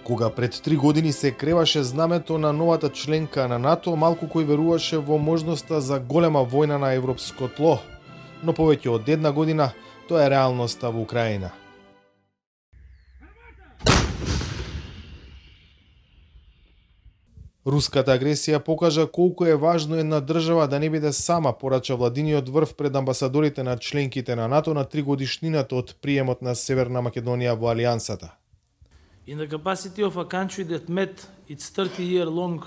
Кога пред 3 години се креваше знамето на новата членка на НАТО, малку кој веруваше во можноста за голема војна на европско тло. Но повеќе од една година тоа е реалноста во Украина. Руската агресија покажа колку е важно една држава да не биде сама, порача владиниот врв пред амбасадорите на членките на НАТО на 3 годишнината од приемот на Северна Македонија во Алијансата. In the capacity of a country that met its 30-year-long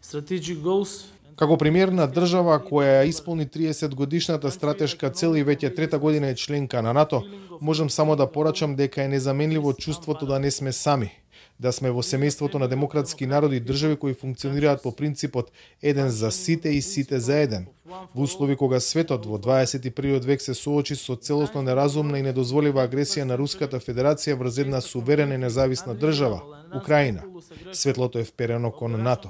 strategic goals. Како премиер на држава која ја исполни 30 годишната стратешка цел и веќе трета година е членка на НАТО, можам само да порачам дека е незаменливо чувството да не сме сами, да сме во семејството на демократски народи и држави кои функционираат по принципот еден за сите и сите за еден. Во услови кога светот во 21 век се соочи со целосно неразумна и недозволива агресија на Руската Федерација врз една суверена и независна држава, Украина, светлото е вперено кон НАТО.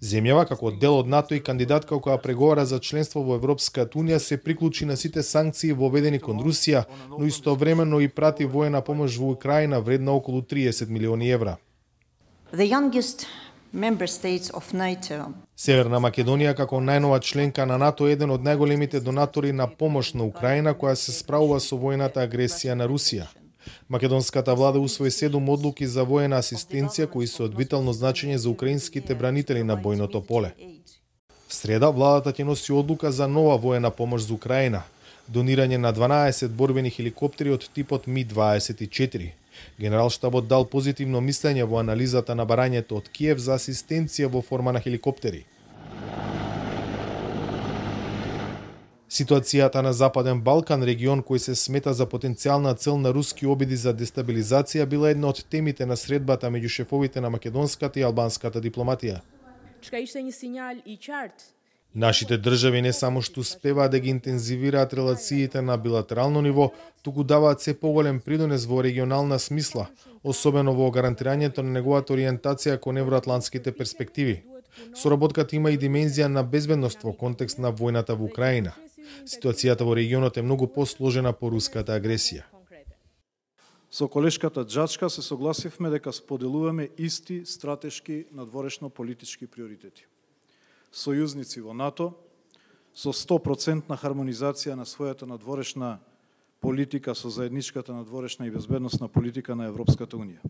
Земјава, како дел од НАТО и кандидатка која преговара за членство во Европската Унија, се приклучи на сите санкции воведени кон Русија, но истовремено и прати воена помош во Украина вредна околу 30 милиони евра. Северна Македонија, како најнова членка на НАТО, е еден од најголемите донатори на помош на Украина, која се справува со војната агресија на Русија. Македонската влада усвои 7 одлуки за воена асистенција кои се од витално значење за украинските бранители на бојното поле. В среда, владата ќе носи одлука за нова воена помош за Украина, донирање на 12 борбени хеликоптери од типот Ми-24. Генералштабот дал позитивно мислење во анализата на барањето од Киев за асистенција во форма на хеликоптери. Ситуацијата на Западен Балкан, регион кој се смета за потенцијална цел на руски обиди за дестабилизација, била една од темите на средбата меѓу шефовите на македонската и албанската дипломатија. Нашите држави не само што успеваат да ги интензивираат релациите на билатерално ниво, туку даваат се поголем придонес во регионална смисла, особено во гарантирањето на неговата ориентација кон евроатлантските перспективи. Соработката има и димензија на безбедност во контекст на војната во Украина. Ситуацијата во регионот е многу посложена по руската агресија. Со колешката Джачка се согласивме дека споделуваме исти стратешки надворешно политички приоритети. Сојузници во НАТО, со 100% хармонизација на својата надворешна политика со заедничката надворешна и безбедносна политика на Европската Унија.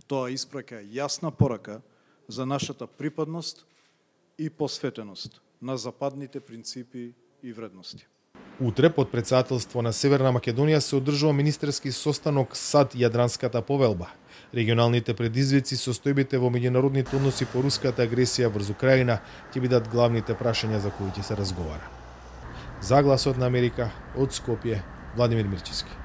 Тоа испраќа јасна порака за нашата припадност и посветеност на западните принципи и вредности. Утре под претседателство на Северна Македонија се одржува министерски состанок САД Јадранската повелба. Регионалните предизвици, состојбите во меѓународните односи по руската агресија врз Украина ќе бидат главните прашања за кои ќе се разговара. За Гласот на Америка од Скопје, Владимир Мирчевски.